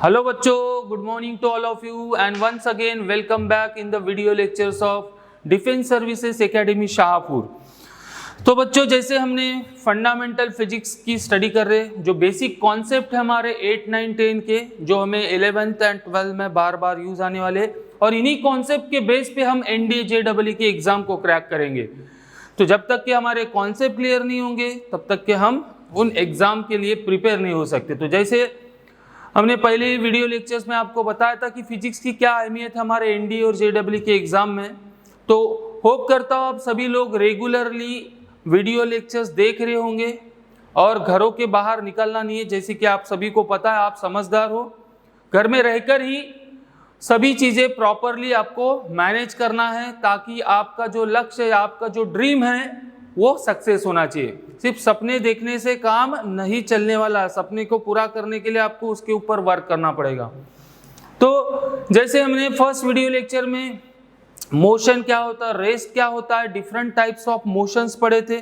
Hello बच्चों, good morning to all of you and once again welcome back in the video lectures of Defense Services Academy Shahpur. तो बच्चों जैसे हमने fundamental physics की study कर रहे हैं, जो बेसिक कॉन्सेप्ट है हमारे 8, 9, 10 के, जो हमें 11th एंड 12th में बार बार यूज आने वाले, और इन्हीं कॉन्सेप्ट के बेस पे हम एनडीए जेईई के एग्जाम को क्रैक करेंगे। तो जब तक कि हमारे कॉन्सेप्ट क्लियर नहीं होंगे तब तक कि हम उन एग्जाम के लिए प्रिपेयर नहीं हो सकते। तो जैसे हमने पहले ही वीडियो लेक्चर्स में आपको बताया था कि फिजिक्स की क्या अहमियत है हमारे एनडीए और जेईई के एग्जाम में। तो होप करता हूँ आप सभी लोग रेगुलरली वीडियो लेक्चर्स देख रहे होंगे और घरों के बाहर निकलना नहीं है। जैसे कि आप सभी को पता है, आप समझदार हो, घर में रहकर ही सभी चीज़ें प्रॉपरली आपको मैनेज करना है ताकि आपका जो लक्ष्य है, आपका जो ड्रीम है वो सक्सेस होना चाहिए। सिर्फ सपने देखने से काम नहीं चलने वाला, सपने को पूरा करने के लिए आपको उसके ऊपर वर्क करना पड़ेगा। तो जैसे हमने फर्स्ट वीडियो लेक्चर में मोशन क्या होता है, रेस्ट क्या होता है, डिफरेंट टाइप्स ऑफ मोशंस पढ़े थे।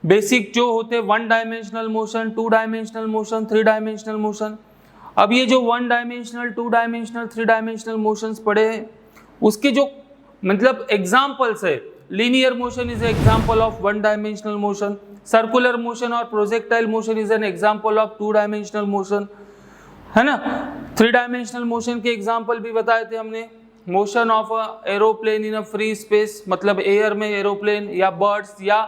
बेसिक जो होते 1 dimensional motion, 2 dimensional motion, 3 dimensional motion. अब ये जो 1 डायमेंशनल, 2 डायमेंशनल, 3 डायमेंशनल मोशंस पढ़े हैं, उसके जो मतलब एग्जाम्पल्स है, linear motion is example of 1 dimensional motion, circular motion और projectile motion is an example of 2 dimensional motion, है ना। 3 डायमेंशनल मोशन के एग्जाम्पल भी बताए थे हमने। Motion of a aeroplane in a free space, मतलब एयर में एरोप्लेन या बर्ड्स या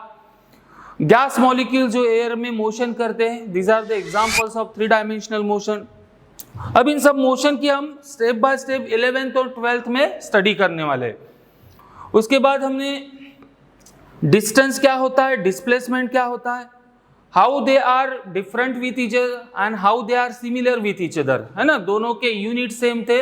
गैस मॉलिक्यूल जो एयर में मोशन करते हैं, these are the examples of 3 dimensional motion. अब इन सब मोशन की हम स्टेप बाय स्टेप 11th और 12th में स्टडी करने वाले हैं। उसके बाद हमने डिस्टेंस क्या होता है, डिस्प्लेसमेंट क्या होता है, how they are different with each other and how they are similar with each other, है ना। दोनों के यूनिट सेम थे,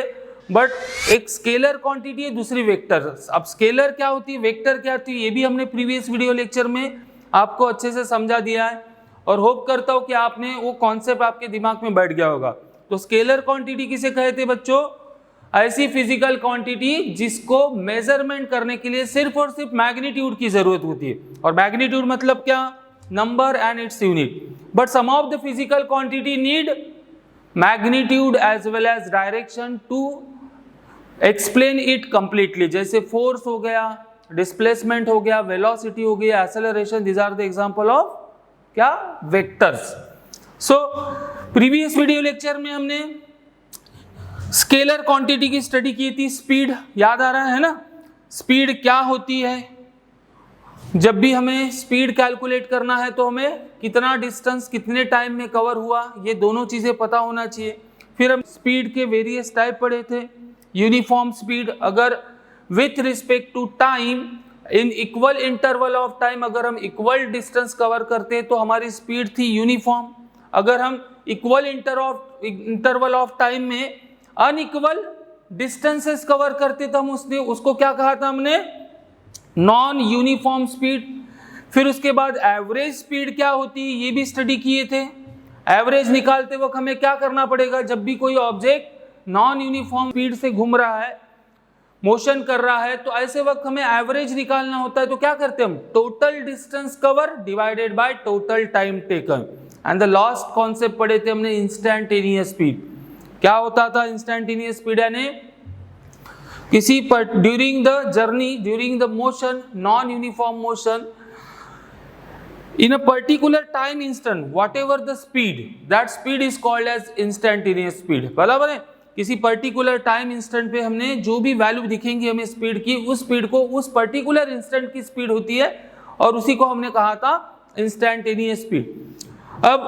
बट एक स्केलर क्वांटिटी है, दूसरी वेक्टर। अब स्केलर क्या होती है, वेक्टर क्या होती है, ये भी हमने प्रीवियस वीडियो लेक्चर में आपको अच्छे से समझा दिया है और होप करता हूँ कि आपने वो कॉन्सेप्ट आपके दिमाग में बैठ गया होगा। तो स्केलर क्वांटिटी किसे कहते हैं बच्चों? ऐसी फिजिकल क्वांटिटी जिसको मेजरमेंट करने के लिए सिर्फ और सिर्फ मैग्नीट्यूड की जरूरत होती है। और मैग्नीट्यूड मतलब क्या? Number and its unit. But some of the physical quantity need magnitude as well as direction to explain it completely. जैसे फोर्स हो गया, डिस्प्लेसमेंट हो गया, वेलोसिटी हो गया, acceleration, these are the example of क्या? Vectors. So previous video lecture में हमने स्केलर क्वांटिटी की स्टडी की थी। स्पीड याद आ रहा है ना? स्पीड क्या होती है? जब भी हमें स्पीड कैलकुलेट करना है तो हमें कितना डिस्टेंस कितने टाइम में कवर हुआ, ये दोनों चीजें पता होना चाहिए। फिर हम स्पीड के वेरियस टाइप पढ़े थे। यूनिफॉर्म स्पीड, अगर with respect to time in equal interval of time, अगर हम इक्वल डिस्टेंस कवर करते हैं तो हमारी स्पीड थी यूनिफॉर्म। अगर हम इक्वल इंटरवल ऑफ टाइम में अनइक्वल डिस्टेंसेस कवर करते तो हम उसको क्या कहा था हमने? Non uniform speed. फिर उसके बाद एवरेज स्पीड क्या होती है, ये भी स्टडी किए थे। एवरेज निकालते वक्त हमें क्या करना पड़ेगा? जब भी कोई ऑब्जेक्ट नॉन यूनिफॉर्म स्पीड से घूम रहा है, मोशन कर रहा है, तो ऐसे वक्त हमें एवरेज निकालना होता है। तो क्या करते हैं हम? Total distance cover divided by total time taken. And the last concept पढ़े थे हमने इंस्टेंटेनियस स्पीड। क्या होता था इंस्टेंटेनियस स्पीड? यानी किसी पर during the journey, during the motion, non uniform motion, in a particular time instant, whatever the speed, that speed is called as instantaneous speed। बराबर है? किसी पर्टिकुलर टाइम इंस्टेंट पे हमने जो भी वैल्यू दिखेंगी हमें स्पीड की, उस स्पीड को उस पर्टिकुलर इंस्टेंट की स्पीड होती है और उसी को हमने कहा था इंस्टेंटेनियस स्पीड। अब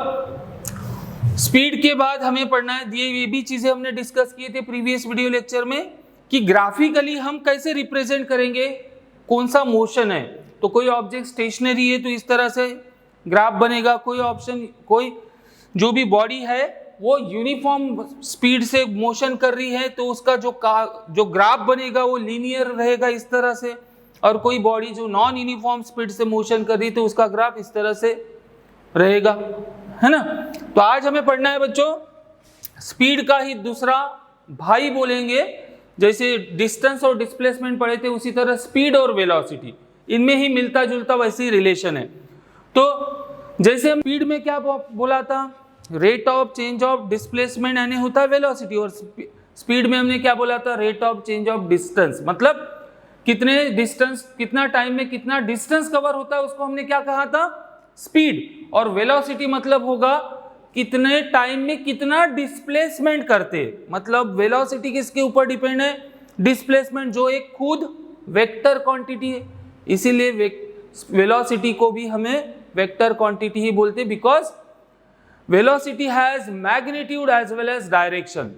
स्पीड के बाद हमें पढ़ना है, ये भी चीजें हमने डिस्कस किए थे प्रीवियस वीडियो लेक्चर में, कि ग्राफिकली हम कैसे रिप्रेजेंट करेंगे कौन सा मोशन है। तो कोई ऑब्जेक्ट स्टेशनरी है तो इस तरह से ग्राफ बनेगा, कोई जो भी बॉडी है वो यूनिफॉर्म स्पीड से मोशन कर रही है तो उसका जो ग्राफ बनेगा वो लीनियर रहेगा इस तरह से, और कोई बॉडी जो नॉन यूनिफॉर्म स्पीड से मोशन कर रही है तो उसका ग्राफ इस तरह से रहेगा, है ना। तो आज हमें पढ़ना है बच्चों स्पीड का ही दूसरा भाई बोलेंगे। जैसे डिस्टेंस और डिस्प्लेसमेंट पढ़े थे, उसी तरह स्पीड और वेलोसिटी, इनमें ही मिलता जुलता वैसी रिलेशन है। तो जैसे हम स्पीड में क्या बोला था, rate of change of displacement यानी होता है वेलोसिटी, और स्पीड में हमने क्या बोला था, rate of change of distance, मतलब कितने डिस्टेंस, कितना टाइम में कितना डिस्टेंस कवर होता है उसको हमने क्या कहा था, स्पीड। और वेलोसिटी मतलब होगा कितने टाइम में कितना डिस्प्लेसमेंट करते, मतलब वेलोसिटी किसके ऊपर डिपेंड है, डिस्प्लेसमेंट, जो एक खुद वेक्टर क्वांटिटी है, इसीलिए वेलोसिटी को भी हमें वेक्टर क्वांटिटी ही बोलते हैं, because velocity has magnitude as well as direction.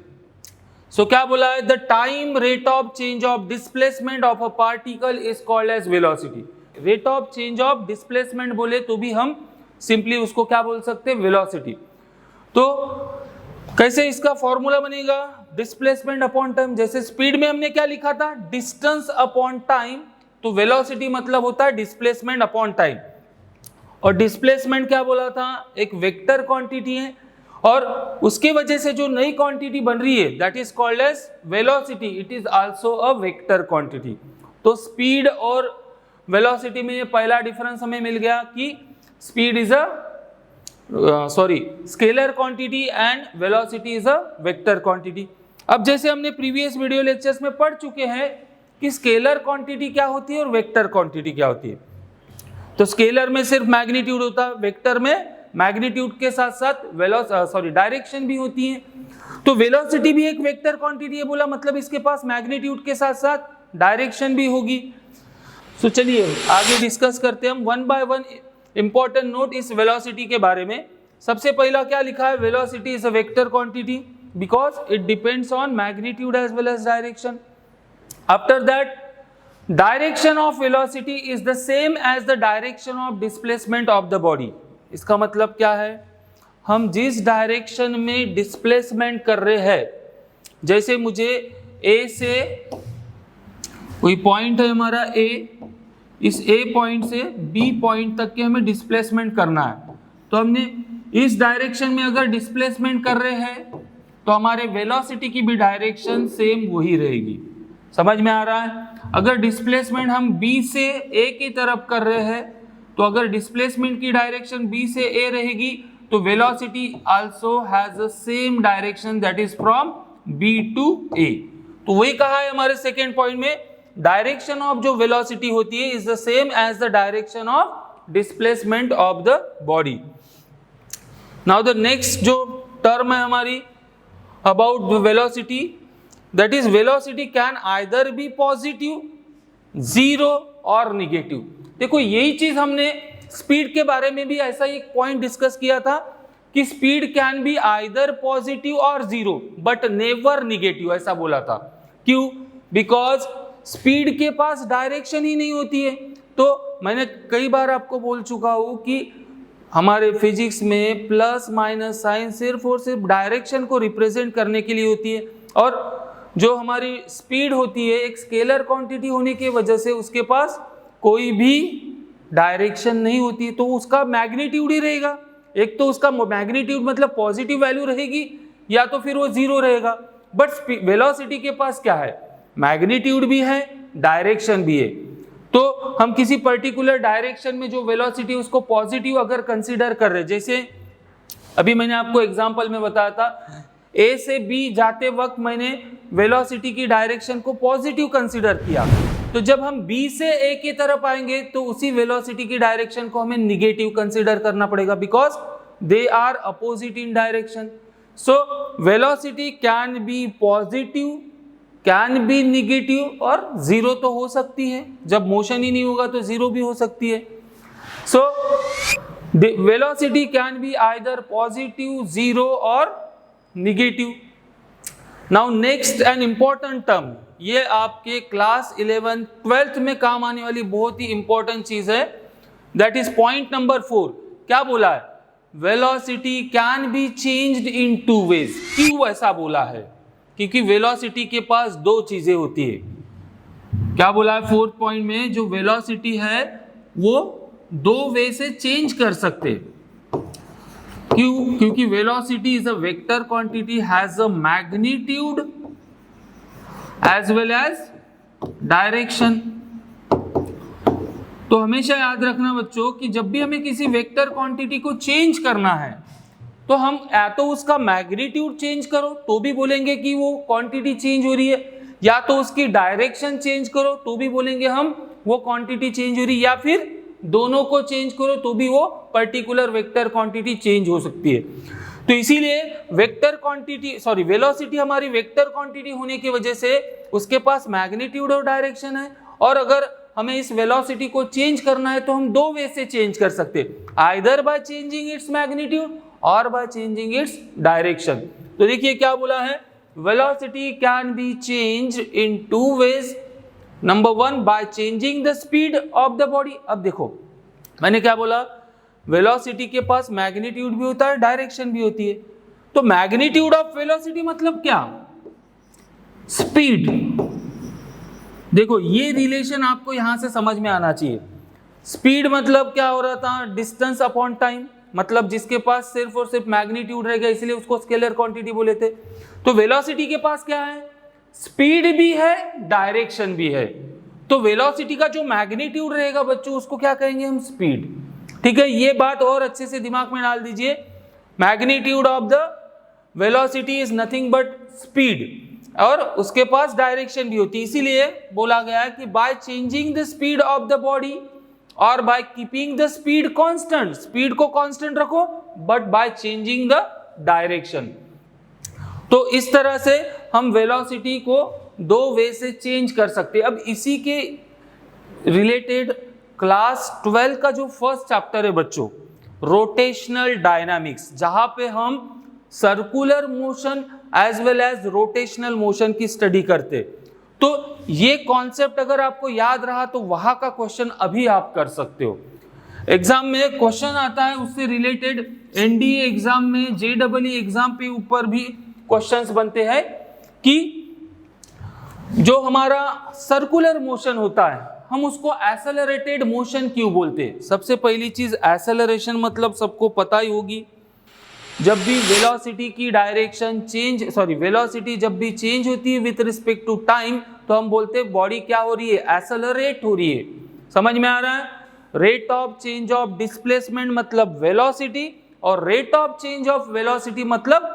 So क्या बोला है, the time rate of change of displacement of a particle is called as velocity. Rate of change of displacement बोले तो भी हम सिंपली उसको क्या बोल सकते हैं, वेलोसिटी। तो कैसे इसका फॉर्मूला बनेगा, डिस्प्लेसमेंट अपॉन टाइम। जैसे स्पीड में हमने क्या लिखा था, डिस्टेंस अपॉन टाइम, तो वेलोसिटी मतलब होता है डिस्प्लेसमेंट अपॉन टाइम। और डिस्प्लेसमेंट क्या बोला था, एक वेक्टर क्वांटिटी है, और उसके वजह से जो नई क्वांटिटी बन रही है that is called as velocity, it is also a vector quantity. तो स्पीड और वेलोसिटी में ये पहला डिफरेंस हमें मिल गया कि speed is scalar quantity and velocity is a vector quantity. अब जैसे हमने प्रीवियस वीडियो लेक्चर्स में पढ़ चुके हैं कि स्केलर क्वांटिटी क्या होती है और वेक्टर क्वांटिटी क्या होती है। तो स्केलर में सिर्फ मैग्नीट्यूड होता है, वेक्टर में मैग्नीट्यूड के साथ साथ डायरेक्शन भी होती है। तो वेलोसिटी भी एक वेक्टर क्वांटिटी है बोला, मतलब इसके पास मैग्नीट्यूड के साथ साथ डायरेक्शन भी होगी। तो चलिए आगे डिस्कस करते हैं हम one by one important note इस वेलोसिटी के बारे में। सबसे पहला क्या लिखा है, velocity is a vector quantity because it depends on magnitude as well as direction. After that, direction of velocity is the same as the direction of displacement of the body. इसका मतलब क्या है, हम जिस डायरेक्शन में displacement कर रहे हैं, जैसे मुझे ए से कोई पॉइंट है हमारा ए, इस ए पॉइंट से बी पॉइंट तक के हमें डिस्प्लेसमेंट करना है, तो हमने इस डायरेक्शन में अगर डिस्प्लेसमेंट कर रहे हैं तो हमारे वेलोसिटी की भी डायरेक्शन सेम वही रहेगी। समझ में आ रहा है। अगर डिस्प्लेसमेंट हम बी से ए की तरफ कर रहे हैं तो अगर डिस्प्लेसमेंट की डायरेक्शन बी से ए रहेगी तो velocity also has the same direction that is from B to A. तो वही कहा है हमारे सेकेंड पॉइंट में, डायरेक्शन ऑफ जो वेलोसिटी होती है is the same as the direction of displacement of the body. Now the next जो टर्म है हमारी about the velocity, that is velocity can either be positive, zero और negative. देखो यही चीज हमने स्पीड के बारे में भी ऐसा एक पॉइंट डिस्कस किया था कि speed can be either positive और जीरो बट नेवर निगेटिव, ऐसा बोला था। क्यों? बिकॉज स्पीड के पास डायरेक्शन ही नहीं होती है। तो मैंने कई बार आपको बोल चुका हूं कि हमारे फिजिक्स में प्लस माइनस साइन सिर्फ और सिर्फ डायरेक्शन को रिप्रेजेंट करने के लिए होती है, और जो हमारी स्पीड होती है एक स्केलर क्वांटिटी होने की वजह से उसके पास कोई भी डायरेक्शन नहीं होती, तो उसका मैग्नीट्यूड ही रहेगा। एक तो उसका मैग्नीट्यूड मतलब पॉजिटिव वैल्यू रहेगी या तो फिर वो जीरो रहेगा। बट वेलोसिटी के पास क्या है, मैग्नीट्यूड भी है, डायरेक्शन भी है। तो हम किसी पर्टिकुलर डायरेक्शन में जो वेलोसिटी उसको पॉजिटिव अगर कंसीडर कर रहे, जैसे अभी मैंने आपको एग्जांपल में बताया था ए से बी जाते वक्त मैंने वेलोसिटी की डायरेक्शन को पॉजिटिव कंसीडर किया, तो जब हम बी से ए की तरफ आएंगे तो उसी वेलोसिटी की डायरेक्शन को हमें निगेटिव कंसीडर करना पड़ेगा because they are opposite in direction. So velocity can be positive, can be negative, और जीरो तो हो सकती है, जब मोशन ही नहीं होगा तो जीरो भी हो सकती है। So velocity can be either positive, zero और negative. Now next an important term, ये आपके क्लास 11 12th में काम आने वाली बहुत ही इंपॉर्टेंट चीज है, दैट इज पॉइंट नंबर 4। क्या बोला है, velocity can be changed in two ways. क्यों ऐसा बोला है? क्योंकि वेलोसिटी के पास दो चीजें होती है। क्या बोला है 4th पॉइंट में, जो वेलोसिटी है वो दो वे से चेंज कर सकते हैं। क्यों? क्योंकि velocity is a vector quantity, has a magnitude as well as direction. तो हमेशा याद रखना बच्चों कि जब भी हमें किसी वेक्टर क्वांटिटी को चेंज करना है तो हम या तो उसका मैग्नीट्यूड चेंज करो तो भी बोलेंगे कि वो क्वांटिटी चेंज हो रही है, या तो उसकी डायरेक्शन चेंज करो तो भी बोलेंगे हम वो क्वांटिटी चेंज हो रही है, या फिर दोनों को चेंज करो तो भी वो पर्टिकुलर वेक्टर क्वांटिटी चेंज हो सकती है। तो इसीलिए वेक्टर क्वांटिटी वेलोसिटी हमारी वेक्टर क्वांटिटी होने की वजह से उसके पास मैग्नीट्यूड और डायरेक्शन है, और अगर हमें इस वेलोसिटी को चेंज करना है तो हम दो वे से चेंज कर सकते हैं, either by changing its magnitude और बाय चेंजिंग इट्स डायरेक्शन। तो देखिए क्या बोला है, velocity can be change in two ways, number one by changing the speed of the body. अब देखो मैंने क्या बोला, वेलोसिटी के पास मैग्नीट्यूड भी होता है, डायरेक्शन भी होती है। तो मैग्नीट्यूड ऑफ वेलोसिटी मतलब क्या, स्पीड। देखो ये रिलेशन आपको यहां से समझ में आना चाहिए। स्पीड मतलब क्या हो रहा था, डिस्टेंस अपॉन टाइम, मतलब जिसके पास सिर्फ और सिर्फ मैग्नीट्यूड रहेगा इसलिए उसको स्केलर क्वांटिटी बोले थे। तो वेलोसिटी के पास क्या है, स्पीड भी है, डायरेक्शन भी है। तो वेलोसिटी का जो मैग्नीट्यूड रहेगा बच्चों उसको क्या कहेंगे हम, स्पीड। ठीक है, ये बात और अच्छे से दिमाग में डाल दीजिए, magnitude of the velocity is nothing but speed, और उसके पास डायरेक्शन भी होती है। इसीलिए बोला गया है कि by changing the speed of the body और by keeping the speed constant, speed को कांस्टेंट रखो but by changing the direction. तो इस तरह से हम वेलोसिटी को दो वे से चेंज कर सकते हैं। अब इसी के रिलेटेड क्लास 12 का जो फर्स्ट चैप्टर है बच्चों, रोटेशनल डायनामिक्स, जहां पे हम circular motion as well as rotational motion की स्टडी करते, तो ये कॉन्सेप्ट अगर आपको याद रहा तो वहां का क्वेश्चन अभी आप कर सकते हो। एग्जाम में क्वेश्चन आता है उससे रिलेटेड, एनडीए एग्जाम में, जेईई एग्जाम पे ऊपर भी क्वेश्चंस बनते हैं कि जो हमारा सर्कुलर मोशन होता है हम उसको एक्सेलरेटेड मोशन क्यों बोलते हैं। सबसे पहली चीज, एक्सेलरेशन मतलब सबको पता ही होगी, जब भी वेलोसिटी की डायरेक्शन वेलोसिटी जब भी चेंज होती है विथ रिस्पेक्ट टू टाइम तो हम बोलते हैं बॉडी क्या हो रही है, एक्सेलरेट हो रही है। समझ में आ रहा है, rate of change of displacement मतलब वेलोसिटी, और rate of change of velocity मतलब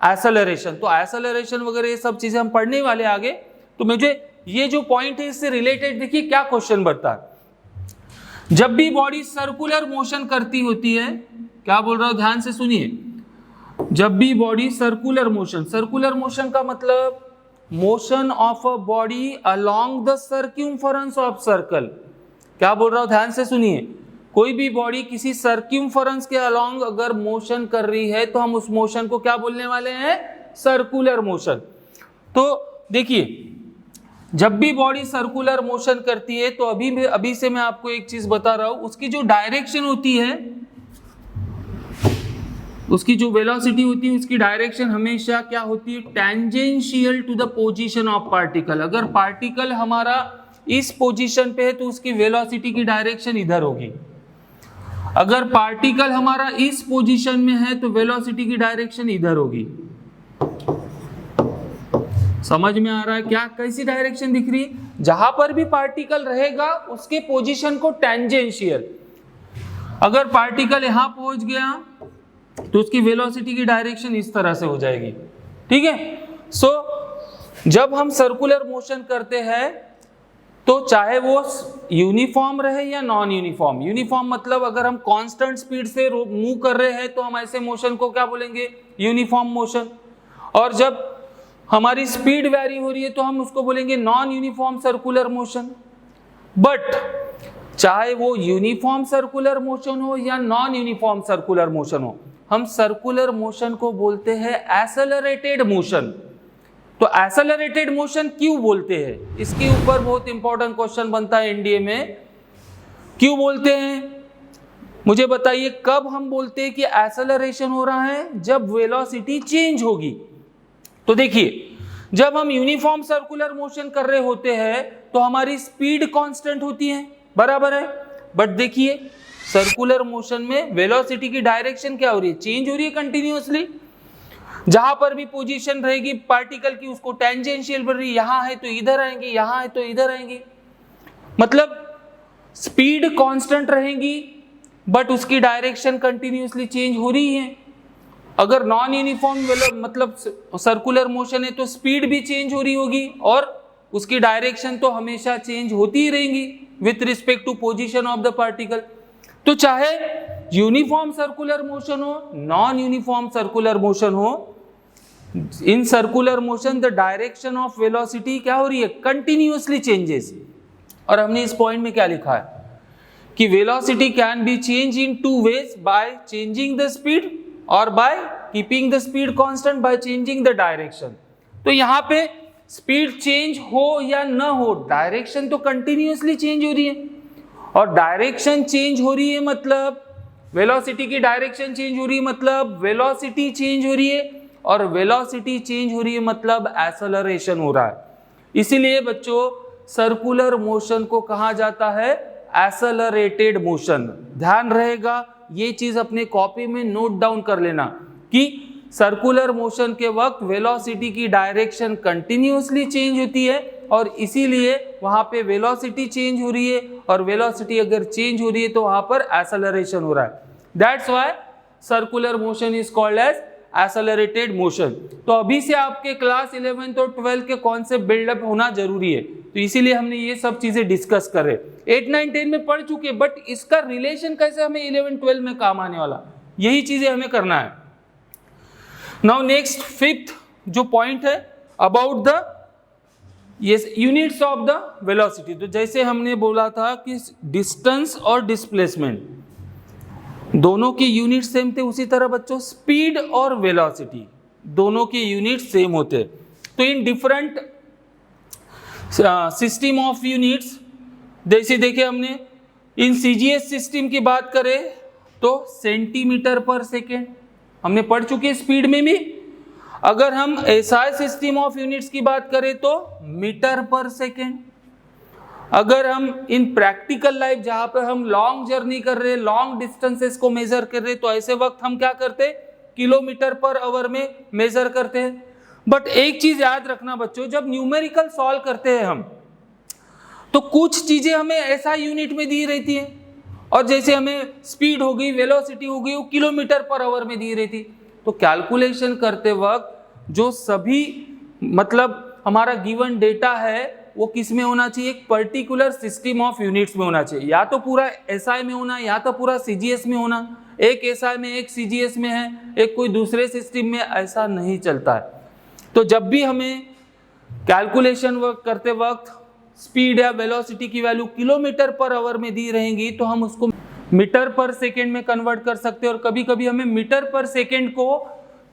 एक्सेलरेशन। तो एक्सेलरेशन वगैरह ये सब चीजें हम पढ़ने वाले आगे। तो मुझे ये जो पॉइंट है इससे रिलेटेड देखिए क्या क्वेश्चन बनता है। जब भी बॉडी सर्कुलर मोशन करती होती है, क्या बोल रहा हूं ध्यान से सुनिए, जब भी बॉडी सर्कुलर मोशन का मतलब motion of a body along the circumference of circle. क्या बोल रहा हूं ध्यान से सुनिए, कोई भी बॉडी किसी सर्क्यूम्फरेंस के अलोंग अगर मोशन कर रही है तो हम उस मोशन को क्या बोलने वाले हैं, सर्कुलर मोशन। तो देखिए जब भी बॉडी सर्कुलर मोशन करती है तो अभी से मैं आपको एक चीज बता रहा हूं, उसकी जो डायरेक्शन होती है, उसकी जो वेलोसिटी होती है उसकी डायरेक्शन हमेशा क्या होती है, tangential to the position of particle. अगर पार्टिकल हमारा इस पोजीशन पे है तो उसकी वेलोसिटी की डायरेक्शन इधर होगी, अगर पार्टिकल हमारा इस पोजीशन में है तो वेलोसिटी की डायरेक्शन इधर होगी। समझ में आ रहा है क्या, कैसी डायरेक्शन दिख रही है, जहां पर भी पार्टिकल रहेगा उसके पोजीशन को टेंजेंशियल, अगर पार्टिकल यहां पहुंच गया तो उसकी वेलोसिटी की डायरेक्शन इस तरह से हो जाएगी। ठीक है, सो जब हम सर्कुलर मोशन करते हैं तो चाहे वो यूनिफॉर्म रहे या नॉन यूनिफॉर्म, यूनिफॉर्म मतलब अगर हम कांस्टेंट स्पीड से मूव कर रहे हैं तो हम ऐसे मोशन को क्या बोलेंगे, यूनिफॉर्म मोशन, और जब हमारी स्पीड वैरी हो रही है तो हम उसको बोलेंगे non uniform circular motion. But चाहे वो यूनिफॉर्म सर्कुलर मोशन हो या नॉन यूनिफॉर्म सर्कुलर मोशन हो, हम सर्कुलर मोशन को बोलते हैं एक्सेलरेटेड मोशन। तो एक्सेलरेटेड मोशन क्यों बोलते हैं, इसके ऊपर बहुत इंपॉर्टेंट क्वेश्चन बनता है एनडीए में, क्यों बोलते हैं मुझे बताइए। कब हम बोलते हैं कि एक्सेलरेशन हो रहा है, जब वेलोसिटी चेंज होगी। तो देखिए जब हम यूनिफॉर्म सर्कुलर मोशन कर रहे होते हैं तो हमारी स्पीड कांस्टेंट होती है, बराबर है, बट देखिए सर्कुलर मोशन में वेलोसिटी की डायरेक्शन क्या हो रही है, चेंज हो रही है कंटिन्यूअसली। जहां पर भी पोजीशन रहेगी पार्टिकल की उसको टेंजेंशियल बढ़ रही है, यहां है तो इधर आएंगे, यहां है तो इधर आएंगे, मतलब स्पीड कांस्टेंट रहेगी बट उसकी डायरेक्शन कंटिन्यूअसली चेंज हो रही है। अगर नॉन यूनिफॉर्म मतलब सर्कुलर मोशन है तो स्पीड भी चेंज हो रही होगी और उसकी डायरेक्शन तो हमेशा चेंज होती ही रहेंगी with respect to position of the particle. तो चाहे यूनिफॉर्म सर्कुलर मोशन हो, नॉन यूनिफॉर्म सर्कुलर मोशन हो, in circular motion the direction of velocity क्या हो रही है, कंटिन्यूअसली चेंजेस। और हमने इस पॉइंट में क्या लिखा है कि velocity can be change in two ways, by changing the speed और by keeping the speed constant by changing the direction. तो यहाँ पे स्पीड चेंज हो या न हो, डायरेक्शन तो कंटिन्यूअसली चेंज हो रही है, और डायरेक्शन चेंज हो रही है मतलब वेलोसिटी की डायरेक्शन चेंज हो रही है मतलब वेलोसिटी चेंज हो रही है, और वेलोसिटी चेंज हो रही है मतलब एक्सेलरेशन हो रहा है। इसीलिए बच्चों सर्कुलर मोशन को कहा जाता है एक्सेलरेटेड मोशन। ध्यान रहेगा, ये चीज अपने कॉपी में नोट डाउन कर लेना कि सर्कुलर मोशन के वक्त वेलोसिटी की डायरेक्शन कंटिन्यूअसली चेंज होती है और इसीलिए वहां पे वेलोसिटी चेंज हो रही है, और वेलोसिटी अगर चेंज हो रही है तो वहां पर एक्सेलरेशन हो रहा है। That's why circular motion is called as accelerated motion. तो अभी से आपके क्लास 11th और 12th के कॉन्सेप्ट बिल्डअप होना जरूरी है, तो इसीलिए हमने ये सब चीजें डिस्कस करे। 8, 9, 10 में पढ़ चुके, बट इसका रिलेशन कैसे हमें 11, 12 में काम आने वाला, यही चीजें हमें करना है। नाउ नेक्स्ट 5th जो पॉइंट है about the units of the velocity. तो जैसे हमने बोला था कि डिस्टेंस और डिस्प्लेसमेंट दोनों के यूनिट सेम थे, उसी तरह बच्चों स्पीड और वेलोसिटी दोनों के यूनिट सेम होते। तो in different system of units, जैसे देखे हमने इन सीजीएस सिस्टम की बात करें तो सेंटीमीटर पर सेकेंड हमने पढ़ चुके स्पीड में भी। अगर हम एसआई सिस्टम ऑफ यूनिट्स की बात करें तो मीटर पर सेकेंड। अगर हम इन प्रैक्टिकल लाइफ जहां पर हम लॉन्ग जर्नी कर रहे, लॉन्ग डिस्टेंसेस को मेजर कर रहे, तो ऐसे वक्त हम क्या करते, किलोमीटर पर आवर में मेजर करते हैं। बट एक चीज याद रखना बच्चों, जब न्यूमेरिकल सॉल्व करते हैं हम तो कुछ चीजें हमें ऐसा यूनिट में दी रहती है, और जैसे हमें स्पीड हो गई, वेलोसिटी हो गई, वो किलोमीटर पर आवर में दी रहती। तो कैलकुलेशन करते वक्त जो सभी मतलब हमारा गिवन डेटा है वो किस में होना चाहिए, एक पर्टिकुलर सिस्टम ऑफ यूनिट्स में होना चाहिए। या तो पूरा एसआई में होना, या तो पूरा सीजीएस में होना। एक एसआई में, एक सीजीएस में है, एक कोई दूसरे सिस्टम में, ऐसा नहीं चलता है। तो जब भी हमें कैलकुलेशन वर्क करते वक्त स्पीड या वेलोसिटी की वैल्यू किलोमीटर पर आवर में दी रहेंगी तो हम उसको मीटर पर सेकेंड में कन्वर्ट कर सकते हैं, और कभी कभी हमें मीटर पर सेकेंड को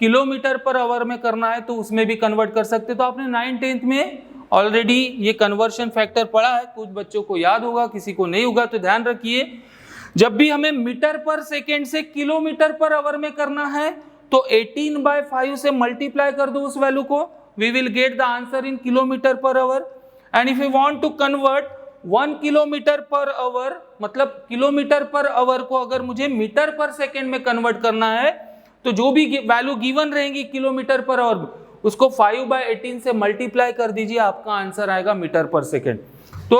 किलोमीटर पर आवर में करना है तो उसमें भी कन्वर्ट कर सकते हैं। तो आपने 9th 10th में ऑलरेडी ये कन्वर्शन फैक्टर पढ़ा है, कुछ बच्चों को याद होगा, किसी को नहीं होगा। तो ध्यान रखिए, जब भी हमें मीटर पर सेकेंड से किलोमीटर पर आवर में करना है तो 18/5 से मल्टीप्लाई कर दो उस वैल्यू को, we will get the answer in kilometre per hour. And if you want to convert 1 kilometre per hour, मतलब किलोमीटर पर आवर को अगर मुझे मीटर पर सेकेंड में कन्वर्ट करना है तो जो भी वैल्यू गिवन रहेंगी किलोमीटर पर आवर, उसको 5/18 से मल्टीप्लाई कर दीजिए, आपका आंसर आएगा मीटर पर सेकेंड। तो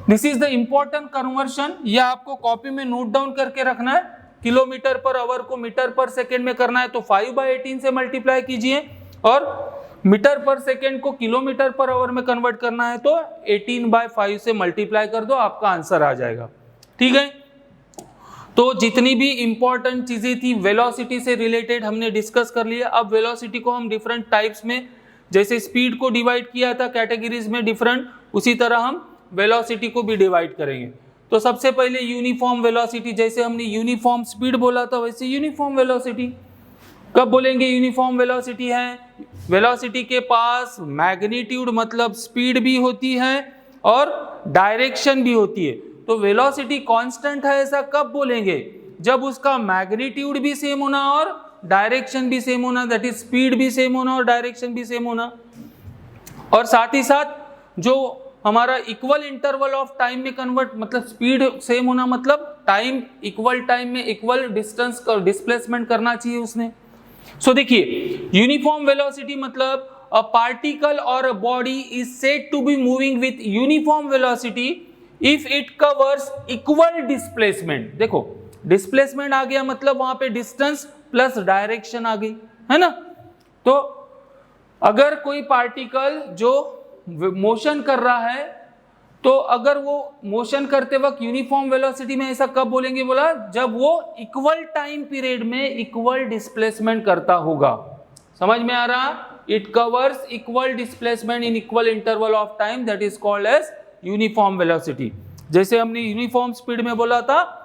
this is the important conversion, यह आपको कॉपी में नोट डाउन करके रखना है। किलोमीटर पर आवर को मीटर पर सेकेंड में करना है तो 5/18 से मल्टीप्लाई कीजिए, और मीटर पर सेकेंड को किलोमीटर पर आवर में कन्वर्ट करना है तो 18/5 से मल्टीप्लाई कर दो, आपका आंसर आ जाएगा। ठीक है, तो जितनी भी इंपॉर्टेंट चीजें थी वेलोसिटी से रिलेटेड हमने डिस्कस कर लिया। अब वेलोसिटी को हम डिफरेंट टाइप्स में, जैसे स्पीड को डिवाइड किया था कैटेगरीज में डिफरेंट, उसी तरह हम वेलोसिटी को भी डिवाइड करेंगे। तो सबसे पहले यूनिफॉर्म वेलोसिटी, जैसे हमने यूनिफॉर्म स्पीड बोला था वैसे यूनिफॉर्म वेलोसिटी। कब बोलेंगे यूनिफॉर्म वेलोसिटी है, वेलोसिटी के पास मैग्नीट्यूड मतलब स्पीड भी होती है और डायरेक्शन भी होती है। तो वेलोसिटी कांस्टेंट है ऐसा कब बोलेंगे, जब उसका मैग्नीट्यूड भी सेम होना और डायरेक्शन भी सेम होना, दैट इज स्पीड भी सेम होना और डायरेक्शन भी सेम होना। और साथ ही साथ जो हमारा इक्वल इंटरवल ऑफ टाइम में कन्वर्ट, मतलब स्पीड सेम होना मतलब टाइम में इक्वल डिस्टेंस का डिस्प्लेसमेंट करना चाहिए उसने। सो देखिए यूनिफॉर्म वेलोसिटी मतलब अ पार्टिकल और a body is said to be moving with uniform velocity if it covers equal displacement. देखो डिस्प्लेसमेंट आ गया मतलब वहां पे डिस्टेंस प्लस डायरेक्शन आ गई, है ना। तो अगर कोई पार्टिकल जो मोशन कर रहा है, तो अगर वो मोशन करते वक्त यूनिफॉर्म वेलोसिटी में, ऐसा कब बोलेंगे, बोला जब वो इक्वल टाइम पीरियड में इक्वल डिस्प्लेसमेंट करता होगा। समझ में आ रहा? It covers equal displacement in equal interval of time, that is called as uniform velocity. जैसे हमने यूनिफॉर्म स्पीड में बोला था,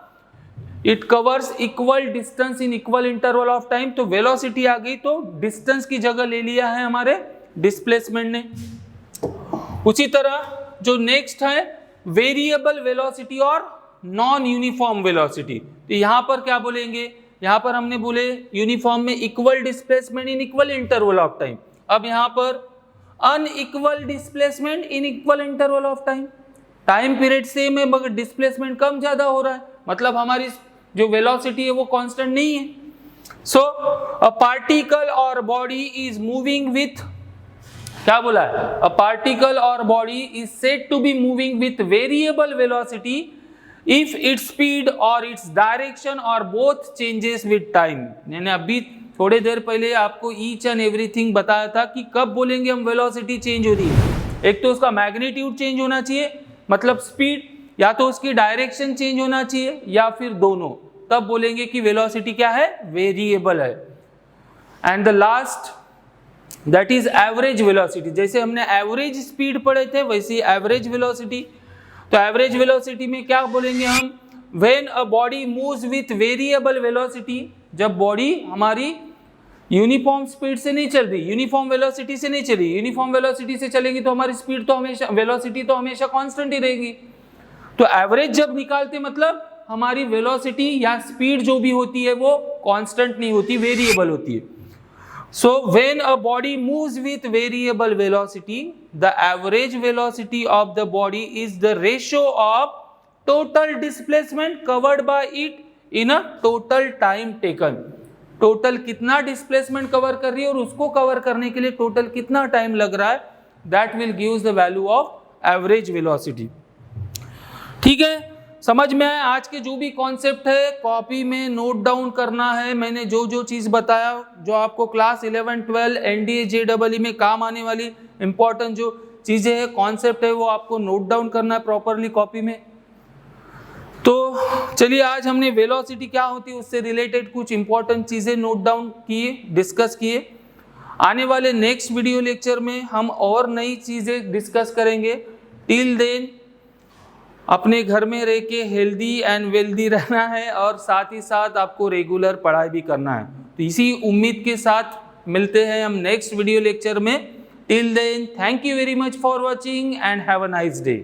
it covers equal distance in equal interval of time, तो वेलोसिटी आ गई तो डिस्टेंस की जगह ले लिया है हमारे डिस्प्लेसमेंट ने। उसी तरह जो नेक्स्ट है वेरिएबल वेलोसिटी और नॉन यूनिफॉर्म वेलोसिटी, तो यहां पर क्या बोलेंगे, यहां पर हमने बोले यूनिफॉर्म में equal displacement in equal interval of time, अब यहां पर unequal displacement in equal interval of time. Time period same है मगर डिस्प्लेसमेंट कम ज्यादा हो रहा है, मतलब हमारी जो वेलोसिटी है वो कांस्टेंट नहीं है। सो अ पार्टिकल और बॉडी इज मूविंग विथ, क्या बोला है, अ पार्टिकल और body is said to be moving with variable velocity if its speed और इट्स डायरेक्शन और बोथ चेंजेस विथ टाइम। मैंने अभी थोड़ी देर पहले आपको ईच एंड एवरीथिंग बताया था कि कब बोलेंगे हम वेलोसिटी चेंज हो रही है। एक तो उसका मैग्नीट्यूड चेंज होना चाहिए, मतलब स्पीड, या तो उसकी डायरेक्शन चेंज होना चाहिए, या फिर दोनों, तब बोलेंगे कि वेलोसिटी क्या है, वेरिएबल है। And the last that is average velocity. जैसे हमने एवरेज स्पीड पढ़े थे वैसे एवरेज वेलोसिटी। तो एवरेज वेलोसिटी में क्या बोलेंगे हम, when a body moves with variable velocity, जब बॉडी हमारी यूनिफॉर्म स्पीड से नहीं चल रही, यूनिफॉर्म वेलोसिटी से नहीं चली, यूनिफॉर्म वेलोसिटी से चलेगी तो हमारी स्पीड तो हमेशा, वेलोसिटी तो हमेशा कांस्टेंट ही रहेगी। तो एवरेज जब निकालते मतलब हमारी वेलोसिटी या स्पीड जो भी होती है वो कांस्टेंट नहीं होती, वेरिएबल होती है। So when a body moves with variable velocity, the average velocity of the body is the ratio of total displacement covered by it in a total time taken. Total कितना displacement cover कर रही है और उसको cover करने के लिए total कितना टाइम लग रहा है, that will gives the value of average velocity. ठीक है, समझ में आया? आज के जो भी कॉन्सेप्ट है कॉपी में नोट डाउन करना है। मैंने जो जो चीज़ बताया, जो आपको क्लास 11, 12 एनडीए जेईई में काम आने वाली इंपॉर्टेंट जो चीज़ें हैं, कॉन्सेप्ट है, वो आपको नोट डाउन करना है प्रॉपरली कॉपी में। तो चलिए आज हमने वेलोसिटी क्या होती है उससे रिलेटेड कुछ इंपॉर्टेंट चीज़ें नोट डाउन किए, डिस्कस किए। आने वाले नेक्स्ट वीडियो लेक्चर में हम और नई चीज़ें डिस्कस करेंगे। टिल देन अपने घर में रह के हेल्दी एंड वेल्दी रहना है और साथ ही साथ आपको रेगुलर पढ़ाई भी करना है। तो इसी उम्मीद के साथ मिलते हैं हम नेक्स्ट वीडियो लेक्चर में। Till then thank you very much for watching and have a nice day.